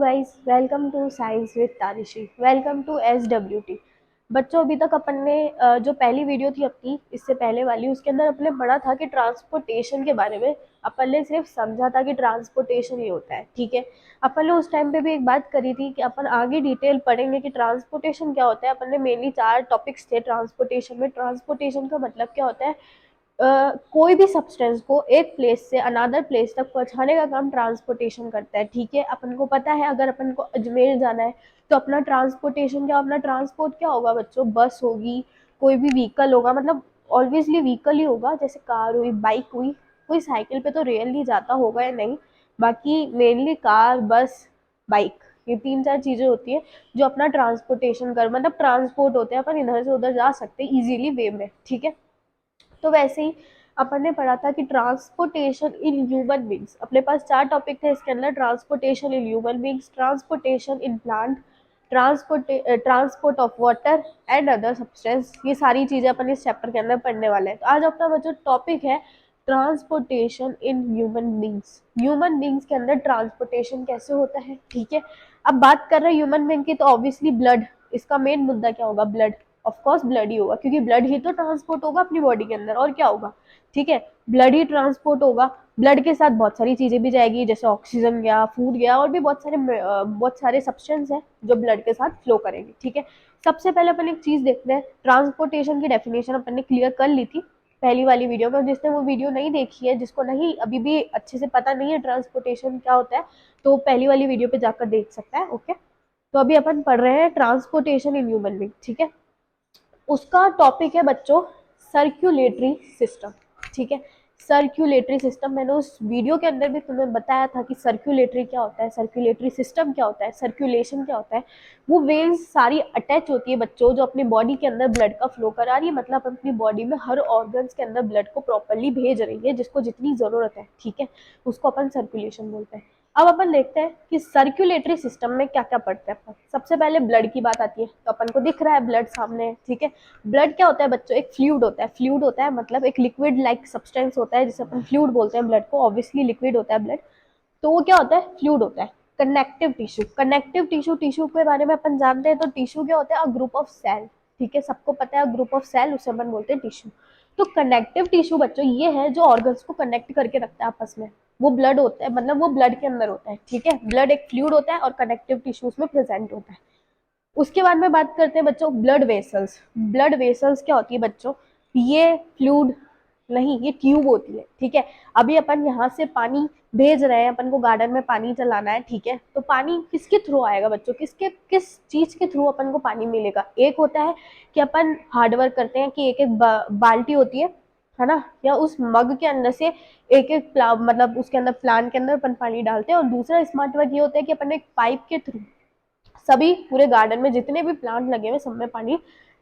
Guys, welcome to science with Tarishi. Welcome to SWT। बच्चों, अभी तक अपन ने जो पहली वीडियो थी अपनी, इससे पहले वाली, उसके अंदर अपने पढ़ा था कि ट्रांसपोर्टेशन के बारे में। अपन ने सिर्फ समझा था कि ट्रांसपोर्टेशन ये होता है, ठीक है। अपन ने उस टाइम पे भी एक बात करी थी कि अपन आगे डिटेल पढ़ेंगे कि ट्रांसपोर्टेशन क्या होता है। अपन ने मेनली 4 टॉपिक्स थे ट्रांसपोर्टेशन में। ट्रांसपोर्टेशन का मतलब क्या होता है, कोई भी सब्सटेंस को एक प्लेस से अनदर प्लेस तक पहुंचाने का काम ट्रांसपोर्टेशन करता है, ठीक है। अपन को पता है, अगर अपन को अजमेर जाना है तो अपना ट्रांसपोर्टेशन क्या, अपना ट्रांसपोर्ट क्या होगा बच्चों? बस होगी, कोई भी व्हीकल होगा, मतलब ऑब्वियसली व्हीकल ही होगा, जैसे कार हुई, बाइक हुई। कोई साइकिल पे तो रियली जाता होगा या नहीं, बाकी मेनली कार, बस, बाइक, ये 3-4 चीजें होती है जो अपना ट्रांसपोर्टेशन कर, मतलब ट्रांसपोर्ट होते हैं। अपन इधर से उधर जा सकते हैं इजीली वे में, ठीक है। तो वैसे ही अपन ने पढ़ा था कि ट्रांसपोर्टेशन इन ह्यूमन बींग्स, अपने पास 4 टॉपिक थे इसके अंदर। Transportation in human beings, transportation in plant, transport of water and other substance, ये सारी चीजें अपन इस चैप्टर के अंदर पढ़ने वाले हैं। तो आज अपना जो टॉपिक है, transportation in human beings. Human beings के अंदर ट्रांसपोर्टेशन कैसे होता है, ठीक है। अब बात कर रहे हैं ह्यूमन बींग की, तो ऑब्वियसली ब्लड, इसका मेन मुद्दा क्या होगा? ब्लड। ऑफ कोर्स ब्लड ही होगा, क्योंकि ब्लड ही तो ट्रांसपोर्ट होगा अपनी बॉडी के अंदर, और क्या होगा, ठीक है। ब्लड ही ट्रांसपोर्ट होगा। ब्लड के साथ बहुत सारी चीजें भी जाएगी, जैसे ऑक्सीजन गया, फूड गया, और भी बहुत सारे सब्सटेंस है जो ब्लड के साथ फ्लो करेंगे, ठीक है। सबसे पहले अपन एक चीज देखते हैं, ट्रांसपोर्टेशन की डेफिनेशन अपन ने क्लियर कर ली थी पहली वाली वीडियो में। जिसने वो वीडियो नहीं देखी है, जिसको नहीं अभी भी अच्छे से पता नहीं है ट्रांसपोर्टेशन क्या होता है, तो पहली वाली वीडियो पे जाकर देख सकता है, ओके। तो अभी अपन पढ़ रहे हैं ट्रांसपोर्टेशन इन ह्यूमन बीइंग, ठीक है। उसका टॉपिक है बच्चों सर्कुलेटरी सिस्टम, ठीक है। सर्कुलेटरी सिस्टम, मैंने उस वीडियो के अंदर भी तुम्हें बताया था कि सर्कुलेटरी क्या होता है, सर्कुलेटरी सिस्टम क्या होता है, सर्कुलेशन क्या होता है। वो वेव्स सारी अटैच होती है बच्चों, जो अपनी बॉडी के अंदर ब्लड का फ्लो करा रही है, मतलब अपनी बॉडी में हर ऑर्गन्स के अंदर ब्लड को प्रॉपरली भेज रही है, जिसको जितनी जरूरत है, ठीक है। उसको अपन सर्कुलेशन बोलते हैं। अब अपन देखते हैं कि सर्कुलेटरी सिस्टम में क्या क्या पढ़ते हैं अपन। सबसे पहले ब्लड की बात आती है, तो अपन को दिख रहा है ब्लड सामने, ठीक है। ब्लड क्या होता है बच्चों? एक फ्लूइड होता है। फ्लूइड होता है मतलब एक लिक्विड लाइक सब्सटेंस होता है, जिसे अपन फ्लूइड बोलते हैं ब्लड को। ऑब्वियसली लिक्विड होता है ब्लड, तो वो क्या होता है? फ्लूइड होता है। Connective tissue, connective tissue, tissue के बारे में अपन जानते हैं, तो टिश्यू क्या होता है? अ ग्रुप ऑफ सेल, ठीक है। सबको पता है ग्रुप ऑफ सेल, उसे अपन बोलते हैं टिश्यू। तो कनेक्टिव टिश्यू बच्चों ये है जो ऑर्गन्स को कनेक्ट करके रखता है आपस में। वो ब्लड होता है, मतलब वो ब्लड के अंदर होता है, ठीक है। ब्लड एक फ्लूइड होता है और कनेक्टिव टिश्यू उसमें प्रेजेंट होता है। उसके बाद में बात करते हैं बच्चों ब्लड वेसल्स। ब्लड वेसल्स क्या होती है बच्चों? ये फ्लूइड नहीं, ये ट्यूब होती है, ठीक है। अभी अपन यहाँ से पानी भेज रहे हैं, अपन को गार्डन में पानी चलाना है, ठीक है। तो पानी किसके थ्रू आएगा बच्चों? किस चीज के थ्रू अपन को पानी मिलेगा? एक होता है कि अपन हार्डवर्क करते हैं कि एक एक बाल्टी होती है ना, या उस मग के अंदर से एक एक मतलब उसके अंदर प्लांट के अंदर अपन पानी डालते हैं। और दूसरा स्मार्ट वर्क ये होता है कि अपन एक पाइप के थ्रू सभी पूरे गार्डन में जितने भी प्लांट लगे हुए सब में पानी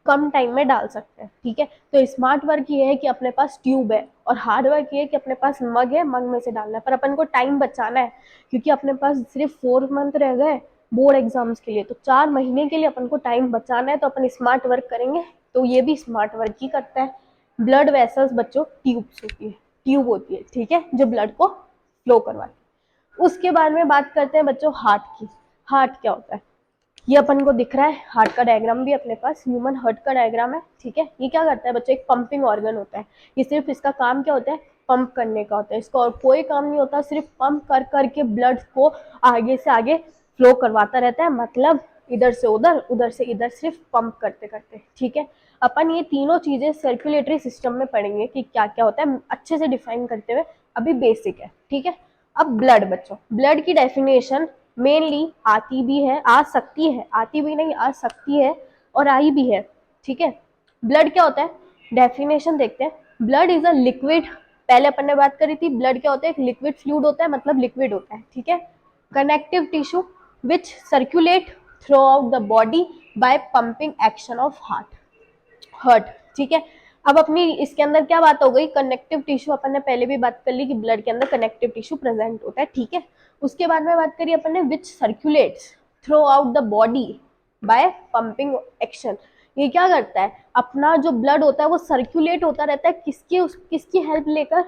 कम टाइम में डाल सकते हैं, ठीक है। तो स्मार्ट वर्क ये है कि अपने पास ट्यूब है, और हार्ड वर्क ये है कि अपने पास मग है, मग में से डालना है। पर अपन को टाइम बचाना है, क्योंकि अपने पास सिर्फ 4 मंथ रह गए बोर्ड एग्जाम्स के लिए, तो 4 महीने के लिए अपन को टाइम बचाना है, तो अपन स्मार्ट वर्क करेंगे। तो ये भी स्मार्ट वर्क ही करता है। ब्लड वेसल्स बच्चों ट्यूब्स होती है, ट्यूब होती है, ठीक है, जो ब्लड को फ्लो करवाती है। उसके बाद में बात करते हैं बच्चों हार्ट की। हार्ट क्या होता है? ये अपन को दिख रहा है, हार्ट का डायग्राम भी अपने पास, ह्यूमन हार्ट का डायग्राम है, ठीक है। ये क्या करता है बच्चों? एक पंपिंग ऑर्गन होता है। ये सिर्फ इसका काम क्या होता है? पंप करने का होता है। इसका और कोई काम नहीं होता, सिर्फ पंप कर करके ब्लड को आगे से आगे फ्लो करवाता रहता है, मतलब इधर से उधर, उधर से इधर, सिर्फ पंप करते करते, ठीक है। अपन ये तीनों चीजें सर्कुलेटरी सिस्टम में पढ़ेंगे कि क्या क्या होता है, अच्छे से डिफाइन करते हुए। अभी बेसिक है, ठीक है। अब ब्लड बच्चों, ब्लड की डेफिनेशन मेनली आती भी है, आ सकती है, आती भी नहीं, आ सकती है और आई भी है, ठीक है। ब्लड क्या होता है? डेफिनेशन देखते हैं। ब्लड इज अ लिक्विड, पहले अपन ने बात करी थी, ब्लड क्या होता है? एक लिक्विड फ्लूइड होता है, मतलब लिक्विड होता है, ठीक है। Connective tissue which circulate through out the body by pumping action of heart, ठीक है। अब अपनी इसके अंदर क्या बात हो गई? कनेक्टिव टिश्यू, अपन ने पहले भी बात कर ली कि ब्लड के अंदर कनेक्टिव टिश्यू प्रेजेंट होता है, ठीक है। उसके बाद में बात करी अपन ने which circulates throughout the body by pumping action. ये क्या करता है? अपना जो ब्लड होता है वो सर्कुलेट होता रहता है, किसकी हेल्प लेकर?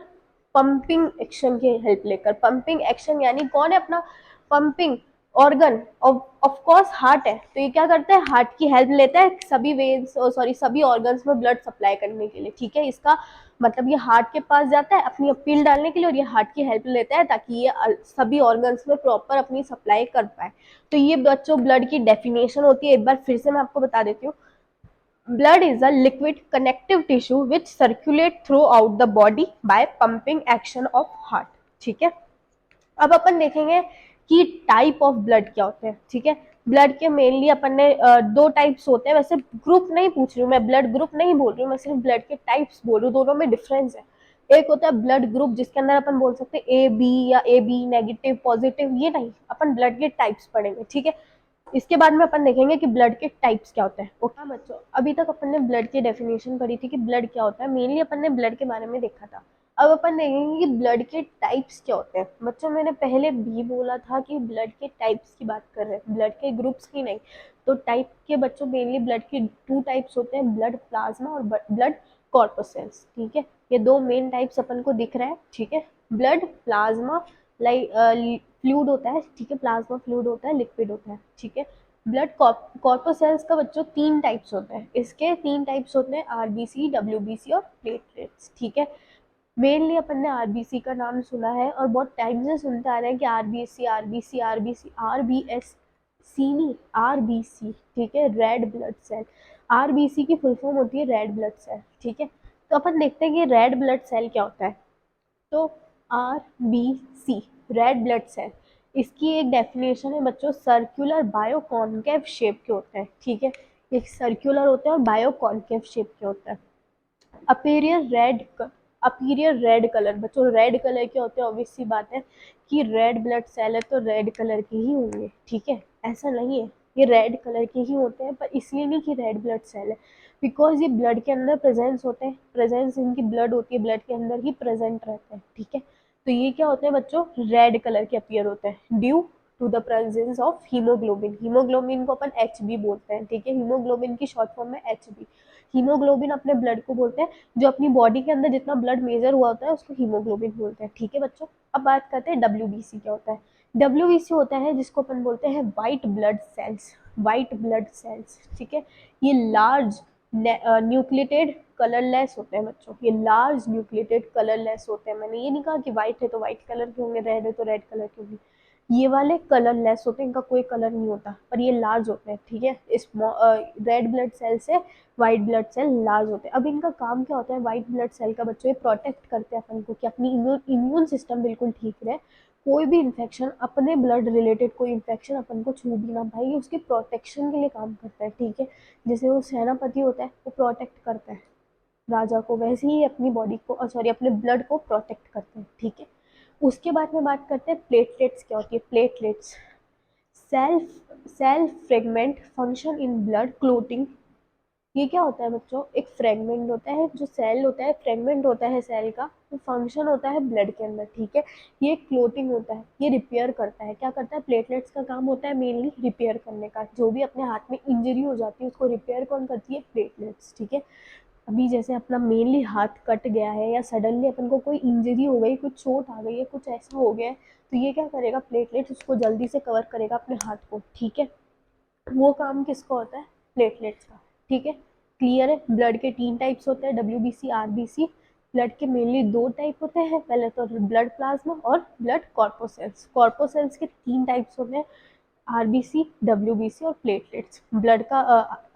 पंपिंग एक्शन की हेल्प लेकर। पंपिंग एक्शन यानी कौन है अपना? Pumping organ of course heart है, तो ये क्या करता है, हार्ट की हेल्प लेता है सभी वेन्स, सॉरी सभी ऑर्गन्स में ब्लड सप्लाई करने के लिए, ठीक है। इसका मतलब ये हार्ट के पास जाता है अपनी अपील डालने के लिए, और ये हार्ट की हेल्प लेता है ताकि ये सभी ऑर्गन्स में प्रॉपर अपनी सप्लाई कर पाए। तो ये बच्चों ब्लड की डेफिनेशन होती है, एक बार फिर से मैं आपको बता देती हूँ। Blood is a liquid connective tissue which circulate throughout the body by pumping action of heart, ठीक है। अब अपन देखेंगे कि टाइप ऑफ ब्लड क्या होते हैं, ठीक है। ब्लड के मेनली अपन ने दो टाइप्स होते हैं, वैसे ग्रुप नहीं पूछ रही हूँ मैं, ब्लड ग्रुप नहीं बोल रही हूँ मैं, सिर्फ ब्लड के टाइप्स बोल रही हूँ, दोनों में डिफरेंस है। एक होता है ब्लड ग्रुप जिसके अंदर अपन बोल सकते हैं ए बी या ए बी नेगेटिव पॉजिटिव, ये नहीं, अपन ब्लड के टाइप्स पढ़ेंगे, ठीक है। इसके बाद में अपन देखेंगे कि ब्लड के टाइप्स क्या होते हैं। ओके बच्चों, अभी तक अपन ने ब्लड की डेफिनेशन पढ़ी थी कि ब्लड क्या होता है, मेनली अपन ने ब्लड के बारे में देखा था। अब अपन देखेंगे कि ब्लड के टाइप्स क्या होते हैं। बच्चों मैंने पहले भी बोला था कि ब्लड के टाइप्स की बात कर रहे हैं, ब्लड के ग्रुप्स की नहीं। तो टाइप के बच्चों मेनली ब्लड के टू टाइप्स होते हैं, ब्लड प्लाज्मा और ब्लड कॉर्पोसेल्स, ठीक है। ये दो मेन टाइप्स अपन को दिख रहा है, ठीक है। ब्लड प्लाज्मा लाइक फ्लूइड होता है, ठीक है, प्लाज्मा फ्लूइड होता है, लिक्विड होता है, ठीक है। ब्लड कॉर्पोसेल्स का बच्चों तीन टाइप्स होते हैं, इसके तीन टाइप्स होते हैं, आरबीसी, डब्ल्यूबीसी और प्लेटलेट्स, ठीक है। मेनली अपन ने आरबीसी का नाम सुना है और बहुत टाइम से सुनते आ रहे हैं कि आरबीसी आरबीसी आरबीसी, आरबीएस सी नहीं, आरबीसी, ठीक है, रेड ब्लड सेल। आरबीसी की फुल फॉर्म होती है रेड ब्लड सेल, ठीक है। तो अपन देखते हैं कि रेड ब्लड सेल क्या होता है। तो R B C, red blood cell, इसकी एक डेफिनेशन है बच्चों, सर्कुलर बायो कॉन्केव शेप के होते हैं, ठीक है। एक सर्कुलर होते हैं और बायो कॉन्केव शेप के होते हैं। अपीरियर रेड, अपीरियर रेड कलर, बच्चों रेड कलर के होते हैं, ऑब्वियस सी बात है कि रेड ब्लड सेल है तो रेड कलर के ही होंगे, ठीक है। ऐसा नहीं है, ये रेड कलर के ही होते हैं, पर इसलिए नहीं कि रेड ब्लड सेल है, बिकॉज ये ब्लड के अंदर प्रेजेंस होते हैं, प्रेजेंस इनकी ब्लड होती है, ब्लड के अंदर ही प्रेजेंट रहते हैं, ठीक है। तो ये क्या होते हैं बच्चों, रेड कलर के अपीयर होते हैं due to the presence of hemoglobin. Hemoglobin को अपन एच बी बोलते हैं, ठीक है, हीमोग्लोबिन की शॉर्ट फॉर्म में एच बी। हीमोग्लोबिन अपने ब्लड को बोलते हैं, जो अपनी बॉडी के अंदर जितना ब्लड मेजर हुआ होता है उसको हीमोग्लोबिन बोलते हैं, ठीक है बच्चों। अब बात करते हैं डब्ल्यूबीसी क्या होता है। डब्ल्यूबीसी होता है जिसको अपन बोलते हैं white blood cells, white blood cells, ठीक है। ये लार्ज न्यूक्लिएटेड कलरलेस होते हैं बच्चों, ये लार्ज न्यूक्लिएटेड कलरलेस होते हैं। मैंने ये नहीं कहा कि व्हाइट है तो व्हाइट कलर के होंगे, रेड है तो रेड कलर के होंगे, ये वाले कलरलेस होते हैं, इनका कोई कलर नहीं होता, पर ये लार्ज होते हैं, ठीक है। इस रेड ब्लड सेल से व्हाइट ब्लड सेल लार्ज होते हैं। अब इनका काम क्या होता है, व्हाइट ब्लड सेल का बच्चों, ये प्रोटेक्ट करते हैं अपन को कि अपनी इम्यून सिस्टम बिल्कुल ठीक रहे, कोई भी इन्फेक्शन, अपने ब्लड रिलेटेड कोई इन्फेक्शन अपन को छू भी ना पाए, ये उसके प्रोटेक्शन के लिए काम करता है, ठीक है। जैसे वो सेनापति होता है वो प्रोटेक्ट करता है राजा को, वैसे ही अपनी बॉडी को, सॉरी अपने ब्लड को प्रोटेक्ट करते हैं, ठीक है। उसके बाद में बात करते हैं प्लेटलेट्स क्या होती है। Platelets self self fragment function in blood clotting. ये क्या होता है बच्चों, एक फ्रेगमेंट होता है, जो सेल होता है फ्रेगमेंट होता है सेल का, वो फंक्शन होता है ब्लड के अंदर, ठीक है। ये क्लोटिंग होता है, ये रिपेयर करता है, क्या करता है, प्लेटलेट्स का काम होता है मेनली रिपेयर करने का, जो भी अपने हाथ में इंजरी हो जाती है उसको रिपेयर कौन करती है, प्लेटलेट्स, ठीक है। अभी जैसे अपना मेनली हाथ कट गया है या सडनली अपन को कोई इंजरी हो गई, कुछ चोट आ गई है, कुछ ऐसा हो गया है, तो ये क्या करेगा, प्लेटलेट्स उसको जल्दी से कवर करेगा अपने हाथ को, ठीक है। वो काम किसका होता है, प्लेटलेट्स का, ठीक है। क्लियर है। ब्लड के तीन टाइप्स होते हैं, डब्ल्यूबीसी आरबीसी। ब्लड के मेनली दो टाइप होते हैं, पहले तो ब्लड प्लाज्मा और ब्लड कॉर्पोसेल्स। कॉर्पोसेल्स के तीन टाइप्स होते हैं, आरबीसी, डब्ल्यूबीसी और प्लेटलेट्स। ब्लड का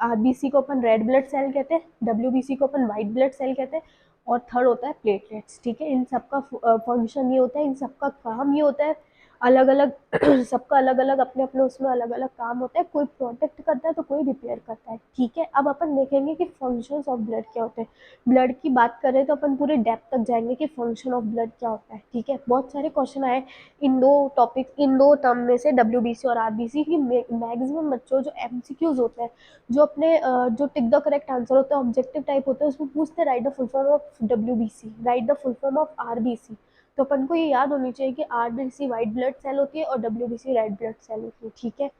आरबीसी को अपन रेड ब्लड सेल कहते हैं, डब्ल्यूबीसी को अपन वाइट ब्लड सेल कहते हैं, और थर्ड होता है प्लेटलेट्स, ठीक है। इन सबका फंक्शन ये होता है, इन सबका काम ये होता है, अलग अलग सबका अलग अलग अपने अपने उसमें अलग अलग काम होता है, कोई प्रोटेक्ट करता है तो कोई रिपेयर करता है, ठीक है। अब अपन देखेंगे कि फंक्शंस ऑफ ब्लड क्या होते हैं। ब्लड की बात करें तो अपन पूरे डेप्थ तक जाएंगे कि फंक्शन ऑफ ब्लड क्या होता है, ठीक है। बहुत सारे क्वेश्चन आए इन दो टॉपिक, इन दो टर्म में से, डब्ल्यूबीसी और आरबीसी की। मैक्सिमम बच्चों जो एमसीक्यूज होते हैं, जो अपने जो टिक द करेक्ट आंसर होता है, ऑब्जेक्टिव टाइप होते हैं, उसमें पूछते हैं right the full form of WBC, right the full form of RBC. तो अपन को ये याद होनी चाहिए कि आरबीसी वाइट ब्लड सेल होती है और डब्ल्यूबीसी रेड ब्लड सेल होती है, ठीक है।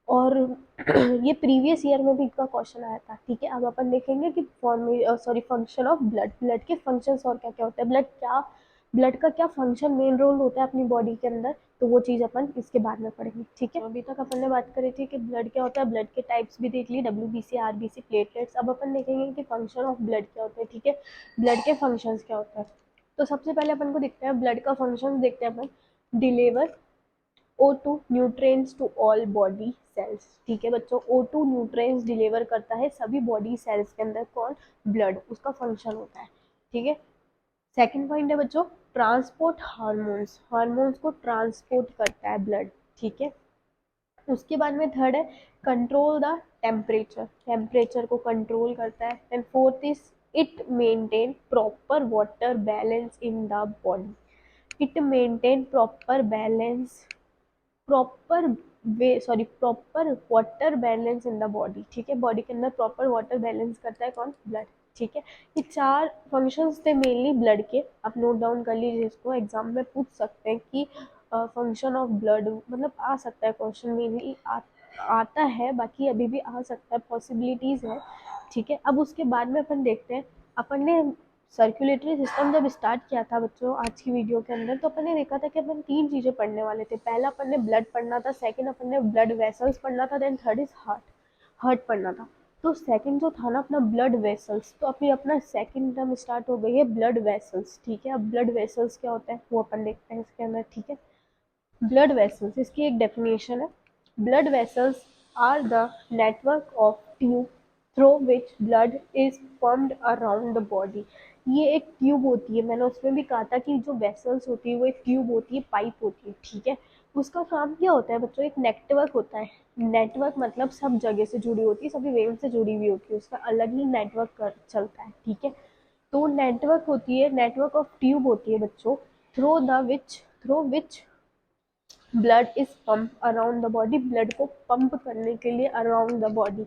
और ये प्रीवियस ईयर में भी इनका क्वेश्चन आया था, ठीक है। अब अपन देखेंगे कि form sorry function of blood, blood के फंक्शंस और क्या क्या होते हैं, ब्लड क्या ब्लड का क्या फंक्शन, मेन रोल होता है अपनी बॉडी के अंदर, तो वो चीज़ अपन इसके बाद में पढ़ेंगे, ठीक है। तो अभी तक अपन ने बात करी थी कि ब्लड क्या होता है, ब्लड के टाइप्स भी देख ली, WBC, RBC, प्लेटलेट्स। अब अपन देखेंगे कि फंक्शन ऑफ ब्लड क्या होता है, ठीक है, ब्लड के फंक्शंस क्या होता है। तो सबसे पहले अपन को देखते हैं ब्लड का फंक्शन, देखते हैं अपन। Deliver O2 nutrients to all body cells, ठीक है बच्चों, O2 न्यूट्रिएंट्स डिलीवर करता है सभी बॉडी सेल्स के अंदर, कौन, ब्लड, उसका फंक्शन होता है, ठीक है। सेकंड पॉइंट है बच्चों, ट्रांसपोर्ट हार्मोन्स, हार्मोन्स को ट्रांसपोर्ट करता है ब्लड, ठीक है। उसके बाद में थर्ड है कंट्रोल द टेम्परेचर, टेम्परेचर को कंट्रोल करता है। And fourth is it maintain proper water balance in the body, it maintain proper balance, proper proper water balance in the body, ठीक है, बॉडी के अंदर प्रॉपर वाटर बैलेंस करता है कौन, ब्लड, ठीक है। ये चार फंक्शंस थे मेनली ब्लड के, आप नोट डाउन कर लीजिए, इसको एग्जाम में पूछ सकते हैं कि फंक्शन ऑफ ब्लड, मतलब आ सकता है क्वेश्चन, मेनली आता है, बाकी अभी भी आ सकता है, पॉसिबिलिटीज है, ठीक है। अब उसके बाद में अपन देखते हैं, अपन ने सर्कुलेटरी सिस्टम जब स्टार्ट किया था बच्चों आज की वीडियो के अंदर, तो अपन ने देखा था कि अपन तीन चीज़ें पढ़ने वाले थे। पहला अपन ने ब्लड पढ़ना था, सेकंड अपन ने ब्लड वेसल्स पढ़ना था, then third is heart, heart पढ़ना था। तो सेकंड जो था ना अपना ब्लड वेसल्स, तो अभी अपना सेकंड टर्म स्टार्ट हो गई है ब्लड वेसल्स, ठीक है। अब ब्लड वेसल्स क्या होता है वो अपन देखते हैं इसके अंदर, ठीक है। ब्लड वेसल्स, इसकी एक डेफिनेशन है, blood vessels are the network of tube through which blood is pumped around the body. ये एक ट्यूब होती है, मैंने उसमें भी कहा था कि जो वेसल्स होती है वो एक ट्यूब होती है, पाइप होती है, ठीक है। उसका काम क्या होता है बच्चों, एक नेटवर्क होता है, नेटवर्क मतलब सब जगह से जुड़ी होती है, सभी वेव से जुड़ी हुई होती है, उसका अलग ही नेटवर्क चलता है, ठीक है। तो नेटवर्क होती है, नेटवर्क ऑफ ट्यूब होती है बच्चों, through which blood is pump around the body, blood को पंप करने के लिए अराउंड द बॉडी,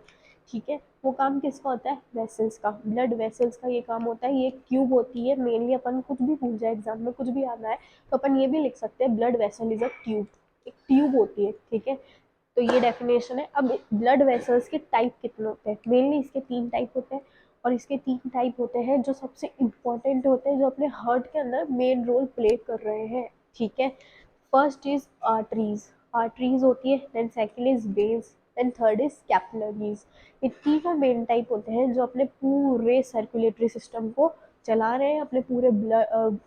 ठीक है। वो काम किसका होता है, वेसल्स का, ब्लड वेसल्स का ये काम होता है। ये एक ट्यूब होती है, मेनली अपन कुछ भी पूछ जाए एग्जाम में, कुछ भी आना है तो अपन ये भी लिख सकते हैं, blood vessel is a tube, एक ट्यूब होती है, ठीक है। तो ये डेफिनेशन है। अब ब्लड वेसल्स के टाइप कितने होते हैं, मेनली इसके तीन टाइप होते हैं, और इसके तीन टाइप होते हैं जो सबसे इम्पोर्टेंट होते हैं, जो अपने हार्ट के अंदर मेन रोल प्ले कर रहे हैं, ठीक है। फर्स्ट इज आर्टरीज, आर्टरीज होती है, then second is veins, then third is capillaries. ये तीनों मेन टाइप होते हैं जो अपने पूरे सर्कुलेटरी सिस्टम को चला रहे हैं, अपने पूरे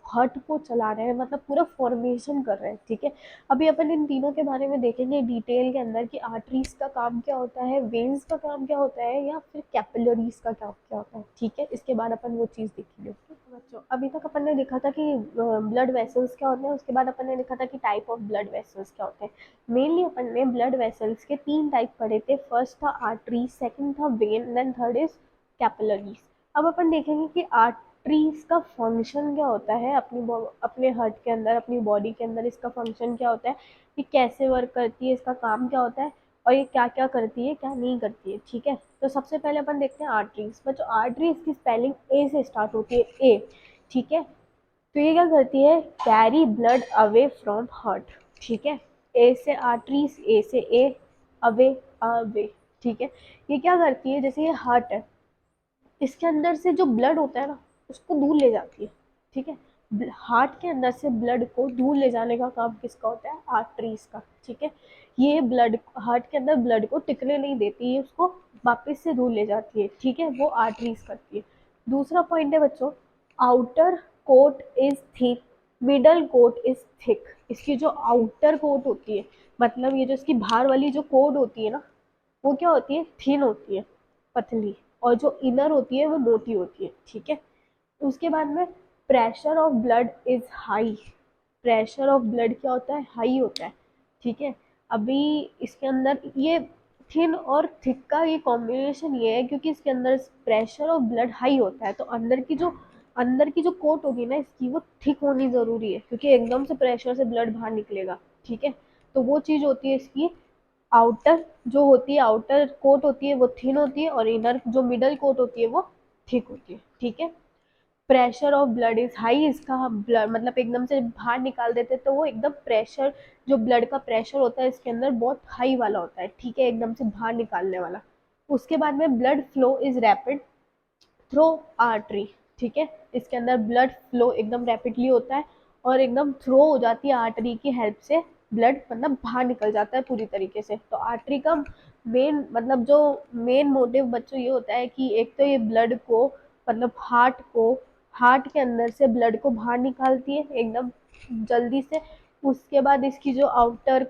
हार्ट को चला रहे हैं, मतलब पूरा फॉर्मेशन कर रहे हैं, ठीक है। अभी अपन इन तीनों के बारे में देखेंगे डिटेल के अंदर कि आर्टरीज का काम क्या होता है, वेन्स का काम क्या होता है, या फिर कैपिलरीज का क्या क्या होता है, ठीक है। इसके बाद अपन वो चीज़ देखेंगे। बच्चों अभी तक अपन ने देखा था कि ब्लड वेसल्स क्या होते हैं, उसके बाद अपन ने देखा था कि टाइप ऑफ ब्लड वेसल्स क्या होते हैं। मेनली अपन ने ब्लड वेसल्स के तीन टाइप पढ़े थे, फर्स्ट था आर्टरी, सेकंड था vein, then third is capillaries. अब अपन देखेंगे कि आर्टरीज का फंक्शन क्या होता है अपने हार्ट के अंदर, अपनी बॉडी के अंदर, इसका फंक्शन क्या होता है, ये कैसे वर्क करती है, इसका काम क्या होता है, और ये क्या क्या करती है क्या नहीं करती है, ठीक है। तो सबसे पहले अपन देखते हैं आर्टरीज। बच्चों आर्टरीज की स्पेलिंग ए से स्टार्ट होती है, ए, ठीक है। तो ये क्या करती है, carry blood away from heart, ठीक है। ए से आर्टरीज, ए से ए, अवे, अवे, ठीक है। ये क्या करती है, जैसे ये हार्ट है, इसके अंदर से जो ब्लड होता है ना उसको दूर ले जाती है, ठीक है। हार्ट के अंदर से ब्लड को दूर ले जाने का काम किसका होता है, आर्टरीज का, ठीक है। ये ब्लड हार्ट के अंदर ब्लड को टिकने नहीं देती है, उसको वापस से दूर ले जाती है, ठीक है, वो आर्टरीज करती है। दूसरा पॉइंट है बच्चों, outer coat is thick, middle coat is thick. इसकी जो आउटर कोट होती है, मतलब ये जो इसकी बाहर वाली जो कोट होती है ना, वो क्या होती है, थिन होती है, पतली, और जो इनर होती है वो मोटी होती है, ठीक है। उसके बाद में pressure of blood is high, pressure of blood क्या होता है, हाई होता है, ठीक है। अभी इसके अंदर ये थिन और थिक का ये कॉम्बिनेशन ये है, क्योंकि इसके अंदर प्रेशर ऑफ ब्लड हाई होता है, तो अंदर की जो कोट होगी ना इसकी, वो थिक होनी ज़रूरी है, क्योंकि एकदम से प्रेशर से ब्लड बाहर निकलेगा, ठीक है। तो वो चीज़ होती है इसकी, आउटर जो होती है, आउटर कोट होती है वो थिन होती है, और इनर जो मिडल कोट होती है वो थिक होती है, ठीक है। Pressure of blood is high, इसका ब्लड मतलब एकदम से बाहर निकाल देते तो वो एकदम प्रेशर, जो ब्लड का प्रेशर होता है इसके अंदर बहुत हाई वाला होता है, ठीक है, एकदम से बाहर निकालने वाला। उसके बाद में blood flow is rapid through artery, ठीक है। इसके अंदर ब्लड फ्लो एकदम रैपिडली होता है, और एकदम थ्रो हो जाती है आर्टरी की हेल्प से, ब्लड मतलब बाहर निकल जाता है पूरी तरीके से। तो आर्टरी का मेन मतलब जो मेन मोटिव बच्चों ये होता है कि एक तो ये ब्लड को मतलब हार्ट के अंदर से ब्लड को बाहर निकालती है एकदम जल्दी से। उसके बाद इसकी जो आउटर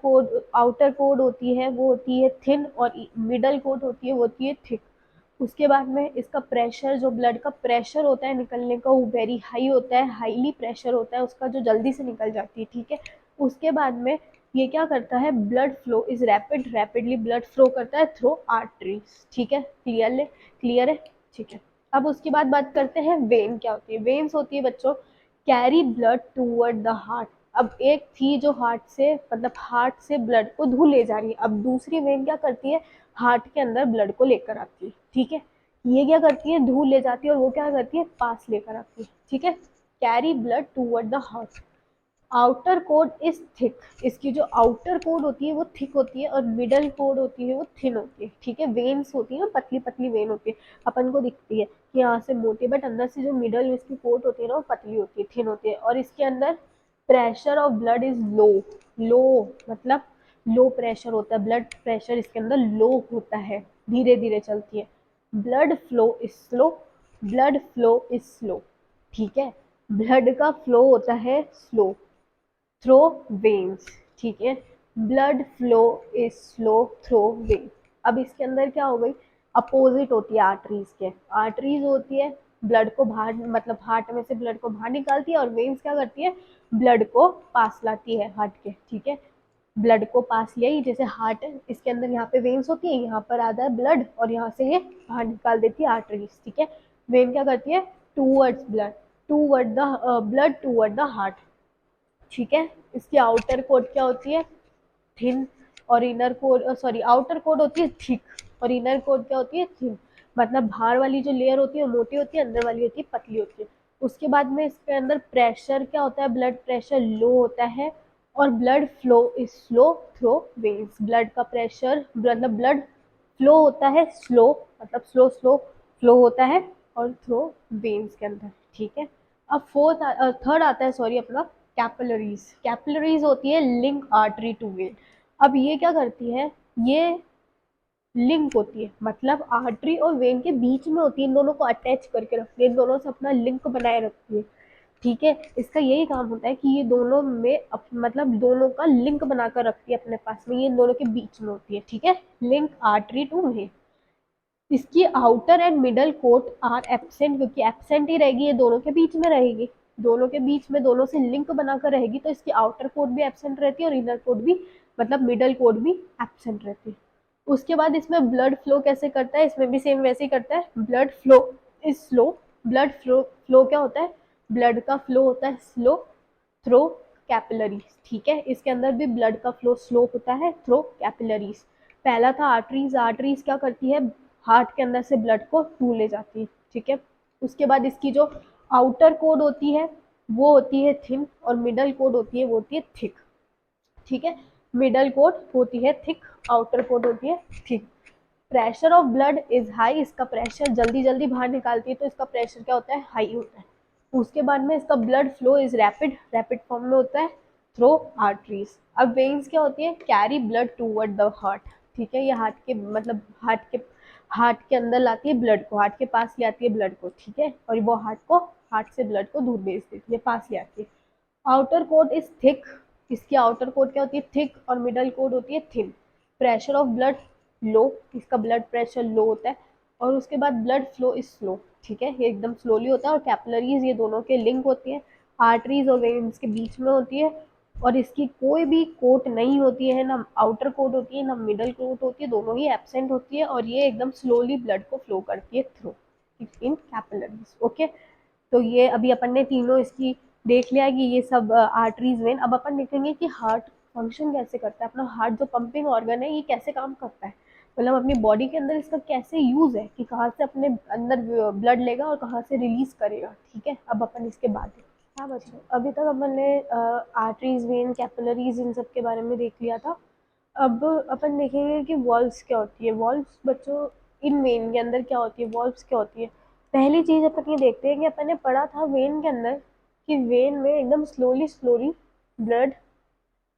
कोड होती है वो होती है थिन, और मिडल कोड होती है वो होती है थिक। उसके बाद में इसका प्रेशर, जो ब्लड का प्रेशर होता है निकलने का, वो वेरी हाई होता है, हाईली प्रेशर होता है उसका, जो जल्दी से निकल जाती है, ठीक है। उसके बाद में ये क्या करता है, blood flow is rapidly blood flow करता है थ्रू आर्टरीज, ठीक है। क्लियर है, ठीक है। अब उसके बाद बात करते हैं वेन क्या होती है। वेन्स होती है बच्चों carry blood toward the heart. अब एक थी जो हार्ट से ब्लड को धू ले जा रही है, अब दूसरी वेन क्या करती है, हार्ट के अंदर ब्लड को लेकर आती है, ठीक है। ये क्या करती है, धूल ले जाती है, और वो क्या करती है, पास लेकर आती है, ठीक है। Carry blood toward the heart. Outer code is thick, इसकी जो आउटर कोड होती है वो थिक होती है, और मिडल कोड होती है वो थिन होती है, ठीक है। वेन्स होती है ना, पतली पतली वेन होती है, अपन को दिखती है कि यहाँ से मोटी, बट अंदर से जो मिडल इसकी कोड होती है ना वो पतली होती है, थिन होती है। और इसके अंदर pressure of blood is low. Low मतलब लो प्रेशर होता है, ब्लड प्रेशर इसके अंदर लो होता है, धीरे धीरे चलती है। Blood flow is slow, blood flow is slow, ठीक है। ब्लड का फ्लो होता है स्लो थ्रो वेन्स, ठीक है। Blood flow is slow through vein. अब इसके अंदर क्या हो गई, अपोजिट होती है आर्टरीज के। आर्टरीज होती है ब्लड को बाहर मतलब हार्ट में से ब्लड को बाहर निकालती है, और वेन्स क्या करती है, ब्लड को पास लाती है हार्ट के, ठीक है। ब्लड को पास लिया ही, जैसे हार्ट है इसके अंदर यहाँ पे वेन्स होती है, यहाँ पर आता है ब्लड, और यहाँ से ये बाहर निकाल देती है आर्टरीज, ठीक है। वेन क्या करती है, towards blood, toward the blood toward the heart, ठीक है। इसकी आउटर कोट क्या होती है, थिन, और inner code sorry outer code होती है थिक, और इनर कोड क्या होती है, थिन। मतलब बाहर वाली जो लेयर होती है वो मोटी होती है, अंदर वाली होती है पतली होती है। उसके बाद में इसके अंदर प्रेशर क्या होता है, ब्लड प्रेशर लो होता है, और blood flow is slow through veins. Blood का प्रेशर मतलब ब्लड फ्लो होता है स्लो, मतलब स्लो स्लो फ्लो होता है, और थ्रो वेन्स के अंदर, ठीक है। अब थर्ड आता है सॉरी अपना कैपिलरीज। कैपिलरीज होती है लिंक आर्टरी टू वेन। अब ये क्या करती है, ये लिंक होती है, मतलब आर्टरी और वेन के बीच में होती है, इन दोनों को अटैच करके रखती है, इन दोनों से अपना लिंक बनाए रखती है, ठीक है। इसका यही काम होता है कि ये दोनों में मतलब दोनों का लिंक बनाकर रखती है अपने पास में, ये इन दोनों के बीच में होती है, ठीक है। Link artery to vein. इसकी outer and middle coat are absent, क्योंकि एब्सेंट ही रहेगी, ये दोनों के बीच में रहेगी, दोनों के बीच में दोनों से लिंक बनाकर रहेगी, तो इसकी आउटर कोट भी एब्सेंट रहती है, और इनर कोट भी मतलब मिडल कोट भी एब्सेंट रहती है। उसके बाद इसमें ब्लड फ्लो कैसे करता है, इसमें भी सेम वैसे ही करता है। Blood flow is slow, blood flow क्या होता है, ब्लड का फ्लो होता है स्लो थ्रो कैपिलरीज, ठीक है। इसके अंदर भी ब्लड का फ्लो स्लो होता है थ्रो कैपिलरीज। पहला था आर्टरीज। आर्टरीज क्या करती है, हार्ट के अंदर से ब्लड को टू ले जाती है, ठीक है। उसके बाद इसकी जो आउटर कोड होती है वो होती है थिन, और मिडल कोड होती है वो होती है थिक, ठीक है। मिडल कोड होती है थिक, आउटर कोड होती है thick. Pressure of blood is high, इसका प्रेशर जल्दी जल्दी बाहर निकालती है, तो इसका प्रेशर क्या होता है, हाई होता है। उसके बाद में इसका blood flow is rapid, rapid form में होता है थ्रो आर्टरीज। अब वेन्स क्या होती है, carry blood toward the heart, ठीक है। ये हार्ट के मतलब हार्ट के अंदर लाती है ब्लड को, हार्ट के पास ले आती है ब्लड को, ठीक है। और वो हार्ट से ब्लड को दूर भेज देती है, पास ले आती है। आउटर कोट इज थिक, इसकी आउटर कोट क्या होती है, थिक, और मिडल कोट होती है थिन। प्रेशर ऑफ ब्लड लो, इसका ब्लड प्रेशर लो होता है। और उसके बाद ब्लड फ्लो इज स्लो, ठीक है, ये एकदम स्लोली होता है। और कैपिलरीज ये दोनों के लिंक होती है, आर्टरीज और वेन्स के बीच में होती है, और इसकी कोई भी कोट नहीं होती है, ना आउटर कोट होती है ना मिडल कोट होती है, दोनों ही एब्सेंट होती है, और ये एकदम स्लोली ब्लड को फ्लो करती है थ्रू इन कैपिलरीज, ओके। तो ये अभी अपन ने तीनों इसकी देख लिया कि ये सब आर्टरीज वेन। अब अपन देखेंगे कि हार्ट फंक्शन कैसे करता है, अपना हार्ट जो पंपिंग ऑर्गन है ये कैसे काम करता है, मतलब अपनी बॉडी के अंदर इसका कैसे यूज है, कि कहाँ से अपने अंदर ब्लड लेगा और कहाँ से रिलीज करेगा, ठीक है। अब अपन इसके बाद हाँ बच्चों, अभी तक अपन ने आर्टरीज वेन कैपिलरीज इन सब के बारे में देख लिया था। अब अपन देखेंगे कि वॉल्व्स क्या होती है। वॉल्व्स बच्चों इन वेन के अंदर क्या होती है, वॉल्व्स क्या होती है। पहली चीज अपन ये देखते हैं कि अपन ने पढ़ा था वेन के अंदर कि वेन में एकदम स्लोली स्लोली ब्लड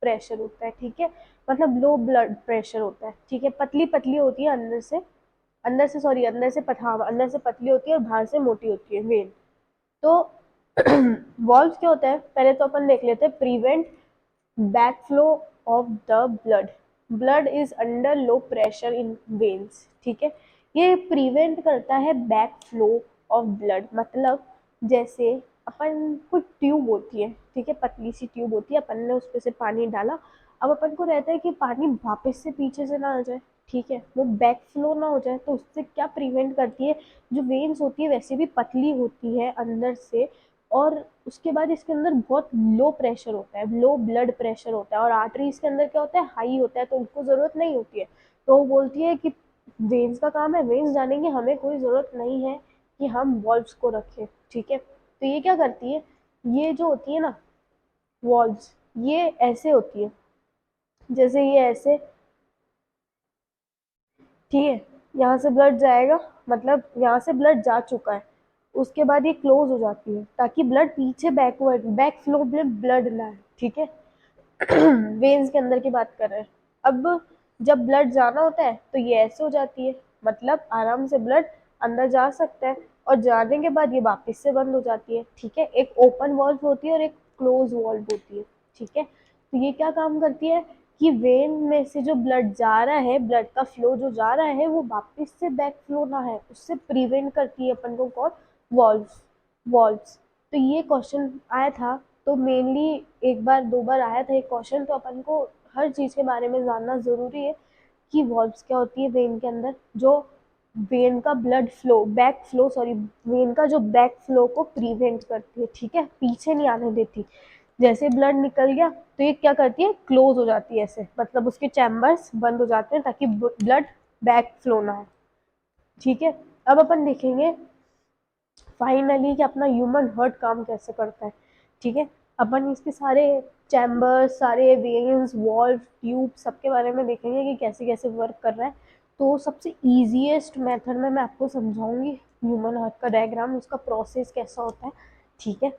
प्रेशर होता है, ठीक है, मतलब लो ब्लड प्रेशर होता है, ठीक है, पतली पतली होती है अंदर से पतली होती है और बाहर से मोटी होती है वेन। तो वॉल्व क्या होता है, पहले तो अपन देख लेते हैं, prevent backflow of the blood, blood is under low pressure in veins, ठीक है, ये प्रिवेंट करता है बैक फ्लो ऑफ ब्लड, मतलब जैसे अपन को ट्यूब होती है, ठीक है, पतली सी ट्यूब होती है, अपन ने उस पे से पानी डाला, अब अपन को रहता है कि पानी वापस से पीछे से ना आ जाए, ठीक है, वो बैक फ्लो ना हो जाए, तो उससे क्या प्रिवेंट करती है, जो वेन्स होती है वैसे भी पतली होती है अंदर से, और उसके बाद इसके अंदर बहुत लो प्रेशर होता है, लो ब्लड प्रेशर होता है, और आर्टरीज के अंदर क्या होता है, हाई होता है, तो उनको ज़रूरत नहीं होती है, तो वो बोलती है कि वेन्स का काम है, वेन्स जानेंगे, हमें कोई ज़रूरत नहीं है कि हम वॉल्व्स को रखें, ठीक है, तो ये क्या करती है, ये जो होती है ना वॉल्व्स, ये ऐसे होती है, जैसे ये ऐसे, ठीक है, यहाँ से ब्लड जाएगा, मतलब यहाँ से ब्लड जा चुका है, उसके बाद ये क्लोज हो जाती है ताकि ब्लड पीछे बैकवर्ड बैक फ्लो में ब्लड ना है, ठीक है, वेन्स के अंदर की बात कर रहे हैं। अब जब ब्लड जाना होता है तो ये ऐसे हो जाती है, मतलब आराम से ब्लड अंदर जा सकता है, और जाने के बाद ये वापस से बंद हो जाती है, ठीक है, एक ओपन वॉल्व होती है और एक क्लोज वॉल्व होती है, ठीक है, तो ये क्या काम करती है कि वेन में से जो ब्लड जा रहा है, ब्लड का फ्लो जो जा रहा है वो वापस से बैक फ्लो ना है, उससे प्रिवेंट करती है अपन को कौन, वॉल्व्स, वॉल्व्स। तो ये क्वेश्चन आया था, तो मेनली एक बार दो बार आया था ये क्वेश्चन, तो अपन को हर चीज़ के बारे में जानना ज़रूरी है कि वॉल्व्स क्या होती है वेन के अंदर, जो वेन का blood flow back flow sorry when का जो बैक फ्लो को प्रिवेंट करती है, ठीक है, पीछे नहीं आने देती, जैसे ब्लड निकल गया तो ये क्या करती है, क्लोज हो जाती है ऐसे, मतलब उसके चैम्बर्स बंद हो जाते हैं ताकि ब्लड बैक फ्लो ना हो, ठीक है। अब अपन देखेंगे फाइनली कि अपना ह्यूमन हार्ट काम कैसे करता है, ठीक है, अपन इसके सारे चैम्बर्स, सारे वेन्स, वॉल्व, ट्यूब, सबके बारे में देखेंगे कि कैसे कैसे वर्क कर रहा है। तो सबसे ईजीएस्ट मेथड में मैं आपको समझाऊंगी ह्यूमन हार्ट का डायग्राम, उसका प्रोसेस कैसा होता है, ठीक है।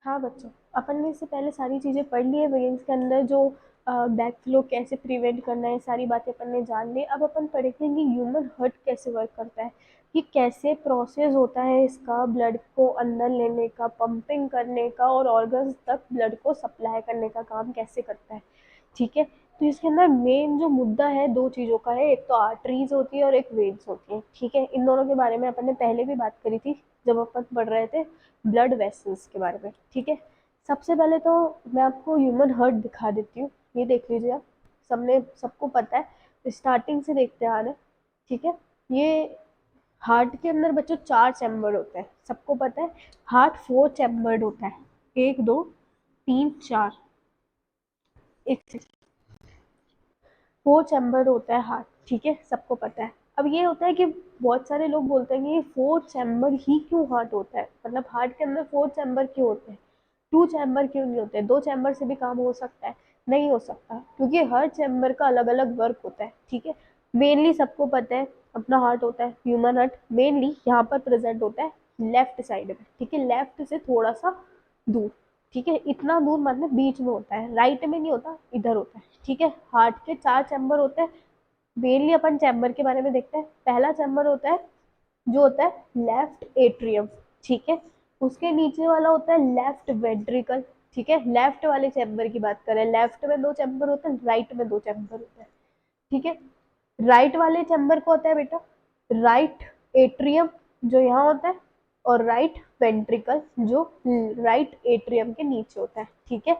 हाँ बच्चों, अपन ने इससे पहले सारी चीज़ें पढ़ ली है, वेन्स के अंदर जो बैक फ्लो कैसे प्रिवेंट करना है, सारी बातें अपन ने जान ली। अब अपन पढ़ेंगे कि ह्यूमन हार्ट कैसे वर्क करता है, कि कैसे प्रोसेस होता है इसका ब्लड को अंदर लेने का, पंपिंग करने का, और ऑर्गन्स तक ब्लड को सप्लाई करने का काम कैसे करता है, ठीक है। तो इसके अंदर मेन जो मुद्दा है दो चीज़ों का है, एक तो आर्टरीज होती है और एक वेन्स होती है, ठीक है, इन दोनों के बारे में अपन ने पहले भी बात करी थी जब अपन पढ़ रहे थे ब्लड वेसल्स के बारे में, ठीक है। सबसे पहले तो मैं आपको ह्यूमन हार्ट दिखा देती हूँ, ये देख लीजिए आप, सबने सबको पता है, स्टार्टिंग से देखते आ रहे हैं, ठीक है। ये हार्ट के अंदर बच्चों चार चैम्बर होते हैं, सबको पता है, हार्ट फोर चैम्बर्ड होता है, एक दो तीन चार, एक फोर चैम्बर होता है हार्ट, ठीक है, सबको पता है। अब ये होता है कि बहुत सारे लोग बोलते हैं कि ये फोर चैम्बर ही क्यों हार्ट होता है, मतलब हार्ट के अंदर फोर चैम्बर क्यों होते हैं, टू चैम्बर क्यों नहीं होते, दो चैम्बर से भी काम हो सकता है, नहीं हो सकता, क्योंकि हर चैम्बर का अलग अलग वर्क होता है, ठीक है। मेनली सबको पता है अपना हार्ट होता है, ह्यूमन हार्ट मेनली यहाँ पर प्रेजेंट होता है लेफ्ट साइड में, ठीक है, लेफ्ट से थोड़ा सा दूर, ठीक है, इतना दूर मतलब बीच में होता है, राइट में नहीं होता, इधर होता है, ठीक है। हार्ट के चार चैम्बर होते हैं, मेनली अपन चैम्बर के बारे में देखते हैं। पहला चैम्बर होता है जो होता है लेफ्ट एट्रियम, ठीक है, उसके नीचे वाला होता है लेफ्ट वेंट्रिकल, ठीक है। लेफ्ट वाले चैम्बर की बात करें, लेफ्ट में 2 चैम्बर होते हैं, राइट में 2 चैम्बर होते हैं, ठीक है। राइट वाले चैम्बर को होता है बेटा राइट एट्रियम जो यहाँ होता है, और राइट वेंट्रिकल जो राइट एट्रियम के नीचे होता है, ठीक है।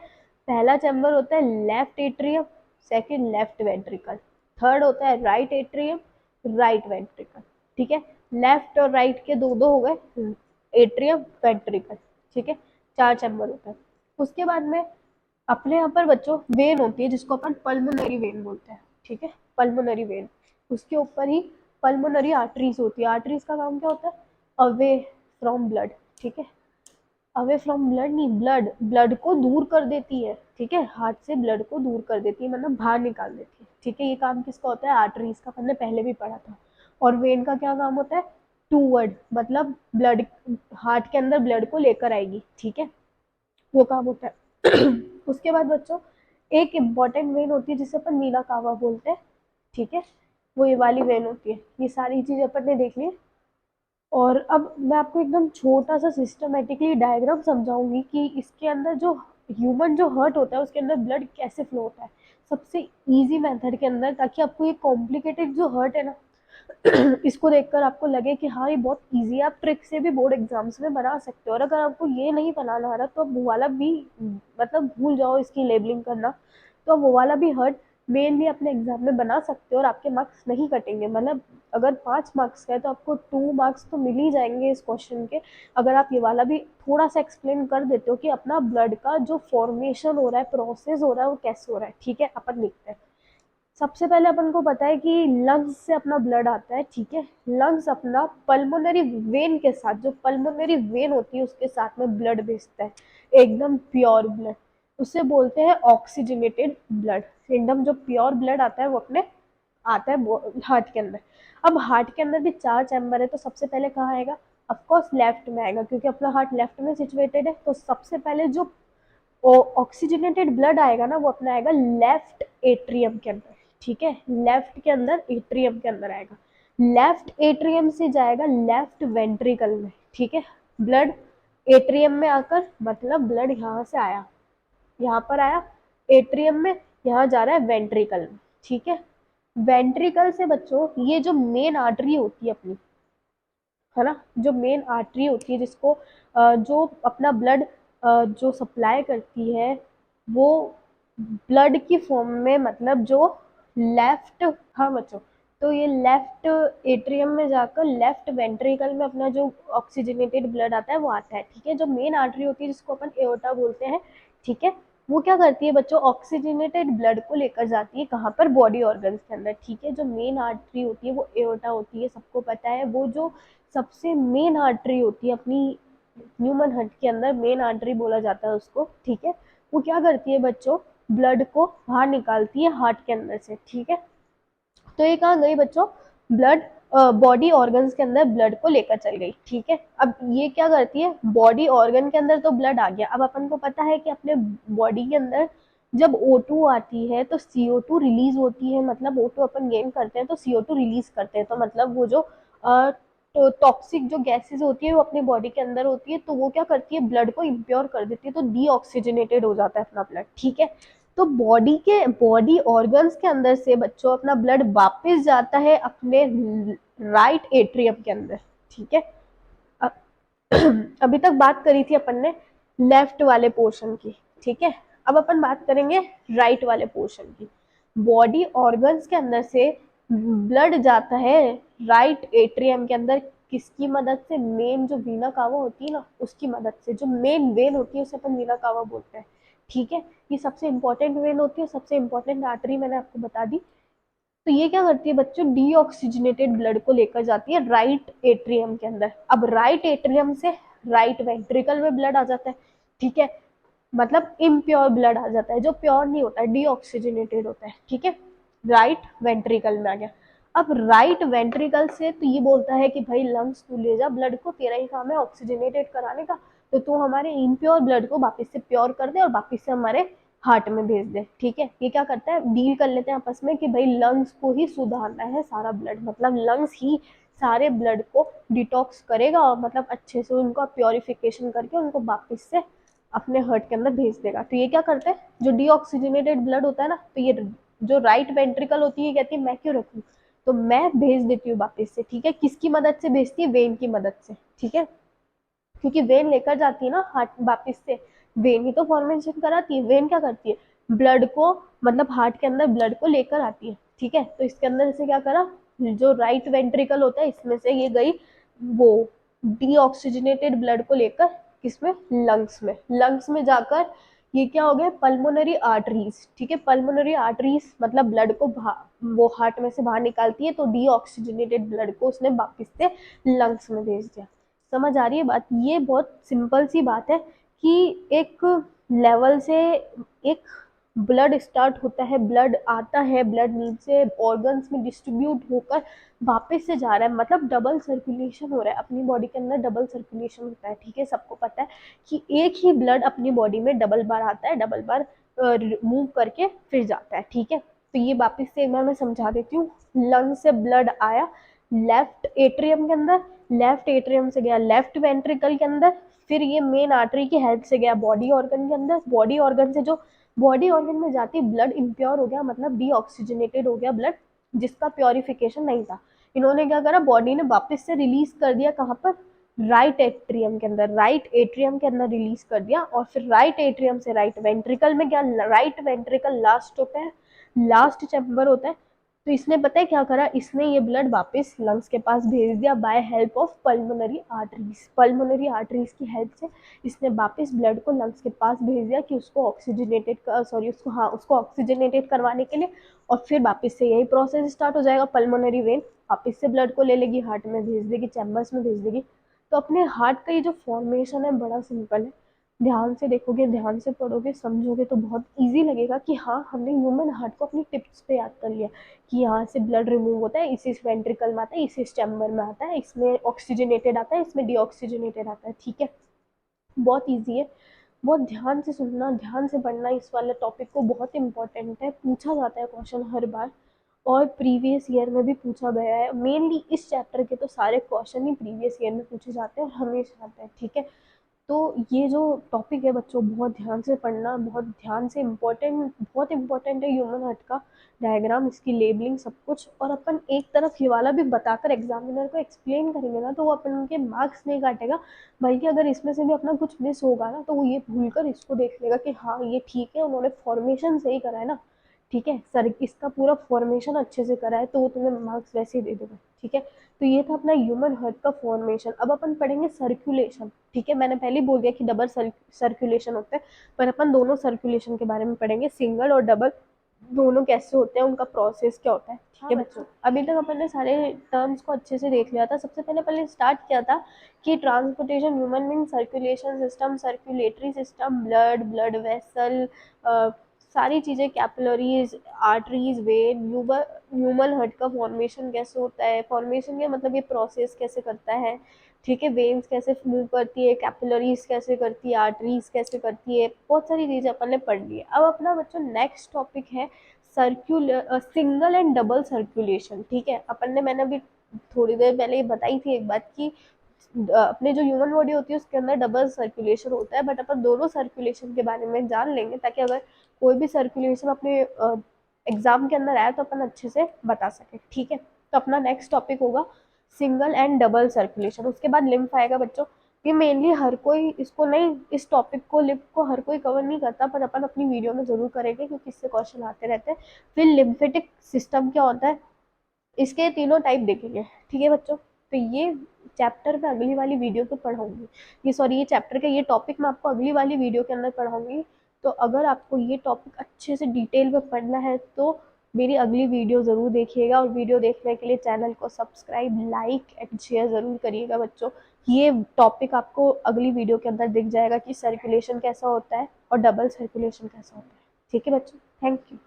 पहला चैम्बर होता है left atrium, second left ventricle, third होता है राइट एट्रियम, राइट वेंट्रिकल, ठीक है। लेफ्ट और राइट के दो दो हो गए, एट्रियम वेंट्रिकल, ठीक है। 4 चैम्बर होता है। उसके बाद में अपने यहाँ पर बच्चों वेन होती है जिसको अपन पल्मोनरी वेन बोलते हैं, ठीक है। पल्मोनरी वेन, उसके ऊपर ही पल्मोनरी आर्टरीज होती है। आर्टरीज का काम क्या होता है? अवे फ्रॉम ब्लड, ठीक है। अवे फ्रॉम ब्लड नहीं, ब्लड ब्लड को दूर कर देती है, ठीक है। हार्ट से ब्लड को दूर कर देती है, मतलब बाहर निकाल देती है, ठीक है। ये काम किसका होता है? आर्टरीज का, हमने पहले भी पढ़ा था। और वेन का क्या काम होता है? टूवर्ड, मतलब ब्लड हार्ट के अंदर ब्लड को लेकर आएगी, ठीक है, वो काम होता है। उसके बाद बच्चों एक इम्पॉर्टेंट वेन होती है जिसे अपन वीना कावा बोलते हैं, ठीक है। वो ये वाली वेन होती है। ये सारी चीजें अपन ने देख ली। और अब मैं आपको एकदम छोटा सा सिस्टमेटिकली डायग्राम समझाऊंगी कि इसके अंदर जो ह्यूमन जो हर्ट होता है उसके अंदर ब्लड कैसे फ्लो होता है सबसे इजी मेथड के अंदर, ताकि आपको ये कॉम्प्लिकेटेड जो हर्ट है ना इसको देखकर आपको लगे कि हाँ ये बहुत इजी है, आप ट्रिक से भी बोर्ड एग्जाम्स में बना सकते हो। और अगर आपको ये नहीं बनाना आ रहा तो आप वो वाला भी मतलब भूल जाओ इसकी लेबलिंग करना, तो आप वो वाला भी हर्ट मेनली अपने एग्जाम में बना सकते हो और आपके मार्क्स नहीं कटेंगे। मतलब अगर 5 मार्क्स का है तो आपको 2 मार्क्स तो मिल ही जाएंगे इस क्वेश्चन के, अगर आप ये वाला भी थोड़ा सा एक्सप्लेन कर देते हो कि अपना ब्लड का जो फॉर्मेशन हो रहा है, प्रोसेस हो रहा है, वो कैसे हो रहा है, ठीक है। अपन लिखते हैं। सबसे पहले अपन को पता है कि लंग्स से अपना ब्लड आता है, ठीक है। लंग्स अपना पल्मोनरी वेन के साथ, जो पल्मोनरी वेन होती है उसके साथ में ब्लड भेजता है, एकदम प्योर ब्लड, उसे बोलते हैं ऑक्सीजनेटेड ब्लड। एकदम जो प्योर ब्लड आता है वो अपने आता है हार्ट के अंदर। अब हार्ट के अंदर भी 4 चैम्बर है, तो सबसे पहले कहाँ आएगा? ऑफकोर्स लेफ्ट में आएगा, क्योंकि अपना हार्ट लेफ्ट में सिचुएटेड है। तो सबसे पहले जो ऑक्सीजनेटेड ब्लड आएगा ना वो अपना आएगा लेफ्ट एट्रियम के अंदर, ठीक है। लेफ्ट के अंदर एट्रियम के अंदर आएगा, लेफ्ट एट्रियम से जाएगा लेफ्ट वेंट्रिकल में, ठीक है। ब्लड एट्रियम में आकर, मतलब ब्लड यहाँ से आया, यहाँ पर आया एट्रियम में, यहाँ जा रहा है वेंट्रिकल में, ठीक है। वेंट्रिकल से बच्चों ये जो मेन आर्टरी होती है अपनी, है ना, जो मेन आर्टरी होती है जिसको जो अपना ब्लड जो सप्लाई करती है, वो ब्लड की फॉर्म में, मतलब जो लेफ्ट, हाँ बच्चों, तो ये लेफ्ट एट्रियम में जाकर लेफ्ट वेंट्रिकल में अपना जो ऑक्सीजनेटेड ब्लड आता है वो आता है, ठीक है। जो मेन आर्टरी होती है जिसको अपन एओर्टा बोलते हैं, ठीक है, वो क्या करती है बच्चों? ऑक्सीजनेटेड ब्लड को लेकर जाती है कहाँ पर? बॉडी ऑर्गन्स के अंदर, ठीक है। जो मेन आर्टरी होती है वो एओर्टा होती है, सबको पता है। वो जो सबसे मेन आर्टरी होती है अपनी ह्यूमन हार्ट के अंदर, मेन आर्टरी बोला जाता है उसको, ठीक है। वो क्या करती है बच्चों? ब्लड को बाहर निकालती है हार्ट के अंदर से, ठीक है। तो ये कहाँ गई बच्चों? ब्लड बॉडी ऑर्गन्स के अंदर ब्लड को लेकर चल गई, ठीक है। अब ये क्या करती है? बॉडी ऑर्गन के अंदर तो ब्लड आ गया, अब अपन को पता है कि अपने बॉडी के अंदर जब O2 आती है तो CO2 रिलीज होती है, मतलब O2 अपन गेन करते हैं तो CO2 रिलीज करते हैं, तो मतलब वो जो तो टॉक्सिक जो गैसेस होती है वो अपने बॉडी के अंदर होती है, तो वो क्या करती है? ब्लड को इम्प्योर कर देती है, तो डीऑक्सीजनेटेड हो जाता है अपना ब्लड, ठीक है। तो बॉडी ऑर्गन्स के अंदर से बच्चों अपना ब्लड वापस जाता है अपने राइट एट्रियम के अंदर, ठीक है। अभी तक बात करी थी अपन ने लेफ्ट वाले पोर्शन की, ठीक है। अब अपन बात करेंगे राइट वाले पोर्शन की। बॉडी ऑर्गन्स के अंदर से ब्लड जाता है राइट एट्रियम के अंदर, किसकी मदद से? मेन जो वीना कावा होती है ना उसकी मदद से, जो मेन वेन होती है उसे अपन वीना कावा बोलते हैं, ठीक है। ये सबसे इंपॉर्टेंट वेन होती है, सबसे इंपॉर्टेंट आर्टरी मैंने आपको बता दी। तो ये क्या करती है बच्चों? डीऑक्सीजनेटेड ब्लड को लेकर जाती है राइट एट्रियम के अंदर। अब राइट एट्रियम से राइट वेंट्रिकल में ब्लड आ जाता है, ठीक है। मतलब इम्प्योर ब्लड आ जाता है, जो प्योर नहीं होता है, डीऑक्सीजनेटेड होता है, ठीक है। राइट वेंट्रिकल में आ गया। अब राइट वेंट्रिकल से तो ये बोलता है कि भाई लंग्स तू ले जा ब्लड को, तेरा ही काम है ऑक्सीजनेटेड कराने का, तो तू हमारे इम्प्योर ब्लड को वापस से प्योर कर दे और वापस से हमारे हार्ट में भेज दे, ठीक है। ये क्या करता है? डील कर लेते हैं आपस में कि भाई लंग्स को ही सुधारना है सारा ब्लड, मतलब लंग्स ही सारे ब्लड को डिटॉक्स करेगा और मतलब अच्छे से उनका प्योरिफिकेशन करके उनको वापस से अपने हार्ट के अंदर भेज देगा। तो ये क्या करता है, जो डीऑक्सीजनेटेड ब्लड होता है ना, तो ये जो राइट वेंट्रिकल होती है कहती है मैं क्यों रखूं, तो मैं भेज देती हूँ वापस से। ठीक है, किसकी मदद से भेजती है, वेन की मदद से। ठीक है, क्योंकि वेन लेकर जाती है ना हार्ट वापस से, वेन ही तो फॉर्मेशन कराती है। वेन क्या करती है, ब्लड को, मतलब हार्ट के अंदर ब्लड को लेकर आती है। ठीक है, तो इसके अंदर से क्या करा, जो राइट वेंट्रिकल होता है इसमें से ये गई वो डीऑक्सीजनेटेड ब्लड को लेकर किसमें, लंग्स में। लंग्स में जाकर ये क्या हो गया, पल्मोनरी आर्टरीज। ठीक है, पल्मोनरी आर्टरीज मतलब ब्लड को वो हार्ट में से बाहर निकालती है, तो डीऑक्सीजनेटेड ब्लड को उसने वापस से लंग्स में भेज दिया। समझ आ रही है बात। ये बहुत सिंपल सी बात है कि एक लेवल से एक ब्लड स्टार्ट होता है, ब्लड आता है, ब्लड नीचे ऑर्गन्स में डिस्ट्रीब्यूट होकर वापस से जा रहा है, मतलब डबल सर्कुलेशन हो रहा है अपनी बॉडी के अंदर, डबल सर्कुलेशन होता है। ठीक है, सबको पता है कि एक ही ब्लड अपनी बॉडी में डबल बार आता है, डबल बार मूव करके फिर जाता है। ठीक है, तो ये वापस से एक बार मैं समझा देती हूँ। लंग से ब्लड आया लेफ्ट एट्रियम के अंदर, लेफ्ट एट्रियम से गया लेफ्ट वेंट्रिकल के अंदर, फिर ये मेन आर्टरी की हेल्प से गया बॉडी ऑर्गन के अंदर, बॉडी ऑर्गन से जो बॉडी ऑर्गन में जाती ब्लड इम्प्योर हो गया, मतलब डीऑक्सीजनेटेड हो गया ब्लड, जिसका प्योरिफिकेशन नहीं था। इन्होंने क्या करा, बॉडी ने वापस से रिलीज कर दिया कहाँ पर, राइट एट्रियम के अंदर, राइट एट्रियम के अंदर रिलीज कर दिया। और फिर राइट एट्रियम से राइट वेंट्रिकल में गया, राइट वेंट्रिकल लास्ट होता है, लास्ट चैम्बर होता है। तो इसने पता है क्या करा, इसने ये ब्लड वापस लंग्स के पास भेज दिया by help of pulmonary arteries. Pulmonary arteries की हेल्प से इसने वापस ब्लड को लंग्स के पास भेज दिया कि उसको ऑक्सीजनेटेड सॉरी उसको हाँ उसको ऑक्सीजनेटेड करवाने के लिए। और फिर वापस से यही प्रोसेस स्टार्ट हो जाएगा, पल्मोनरी वेन वापस से ब्लड को ले लेगी, हार्ट में भेज देगी, चैम्बर्स में भेज देगी। तो अपने हार्ट का ये जो फॉर्मेशन है बड़ा सिंपल है। ध्यान से देखोगे, ध्यान से पढ़ोगे, समझोगे तो बहुत इजी लगेगा कि हाँ हमने ह्यूमन हार्ट को अपनी टिप्स पे याद कर लिया कि यहाँ से ब्लड रिमूव होता है, इसी वेंट्रिकल में आता है, इसी चैम्बर में आता है, इसमें ऑक्सीजनेटेड आता है, इसमें डीऑक्सीजनेटेड आता है। ठीक है, बहुत ईजी है। बहुत ध्यान से सुनना, ध्यान से पढ़ना इस वाले टॉपिक को, बहुत इंपॉर्टेंट है, पूछा जाता है क्वेश्चन हर बार, और प्रीवियस ईयर में भी पूछा गया है। मेनली इस चैप्टर के तो सारे क्वेश्चन ही प्रीवियस ईयर में पूछे जाते हैं और हमेशा आते हैं। ठीक है, तो ये जो टॉपिक है बच्चों, बहुत ध्यान से पढ़ना, बहुत ध्यान से, इम्पोर्टेंट, बहुत इंपॉर्टेंट है ह्यूमन हार्ट का डायग्राम, इसकी लेबलिंग, सब कुछ। और अपन एक तरफ ये वाला भी बताकर एग्जामिनर को एक्सप्लेन करेंगे ना, तो वो अपन उनके मार्क्स नहीं काटेगा, बल्कि अगर इसमें से भी अपना कुछ मिस होगा ना, तो वो ये भूलकर इसको देख लेगा कि हाँ ये ठीक है, उन्होंने फॉर्मेशन सही करा है ना, ठीक है सर, इसका पूरा फॉर्मेशन अच्छे से करा है, तो वो तुम्हें मार्क्स वैसे ही दे देगा। ठीक है, तो ये था अपना ह्यूमन हार्ट का फॉर्मेशन। अब अपन पढ़ेंगे सर्कुलेशन। ठीक है, मैंने पहले ही बोल दिया कि डबल सर्कुलेशन होता है, पर अपन दोनों सर्कुलेशन के बारे में पढ़ेंगे, सिंगल और डबल दोनों कैसे होते हैं, उनका प्रोसेस क्या होता है। ठीक है बच्चों, अभी तक अपन ने सारे टर्म्स को अच्छे से देख लिया था। सबसे पहले पहले स्टार्ट किया था कि transportation human mean circulation system, circulatory system, blood, blood vessel, सारी चीज़ें, capillaries, arteries, when, human heart का फॉर्मेशन कैसे होता है, फॉर्मेशन का मतलब ये प्रोसेस कैसे करता है। ठीक है, वेन्स कैसे मूव करती है, कैपिलरीज कैसे करती है, आर्टरीज कैसे करती है, बहुत सारी चीज़ें अपन ने पढ़ ली है। अब अपना बच्चों नेक्स्ट टॉपिक है सिंगल एंड डबल सर्कुलेशन। ठीक है, अपन ने, मैंने अभी थोड़ी देर पहले ये बताई थी एक बात कि अपने जो ह्यूमन बॉडी होती है उसके अंदर डबल सर्कुलेशन होता है, बट अपन दोनों सर्कुलेशन के बारे में जान लेंगे, ताकि अगर कोई भी सर्कुलेशन अपने एग्जाम के अंदर आया तो अपन अच्छे से बता सके। ठीक है, तो अपना नेक्स्ट टॉपिक होगा सिंगल एंड डबल सर्कुलेशन। उसके बाद लिम्फ आएगा बच्चों। ये मेनली हर कोई इसको नहीं, इस टॉपिक को, लिम्फ को हर कोई कवर नहीं करता, पर अपन अपनी वीडियो में जरूर करेंगे क्योंकि इससे क्वेश्चन आते रहते हैं। फिर लिम्फेटिक सिस्टम क्या होता है, इसके तीनों टाइप देखेंगे। ठीक है बच्चों, तो ये चैप्टर में अगली वाली वीडियो पे पढ़ाऊंगी, ये सॉरी ये चैप्टर का ये टॉपिक मैं आपको अगली वाली वीडियो के अंदर पढ़ाऊंगी। तो अगर आपको ये टॉपिक अच्छे से डिटेल में पढ़ना है तो मेरी अगली वीडियो ज़रूर देखिएगा, और वीडियो देखने के लिए चैनल को सब्सक्राइब, लाइक एंड शेयर ज़रूर करिएगा बच्चों। ये टॉपिक आपको अगली वीडियो के अंदर दिख जाएगा कि सर्कुलेशन कैसा होता है और डबल सर्कुलेशन कैसा होता है। ठीक है बच्चों, थैंक यू।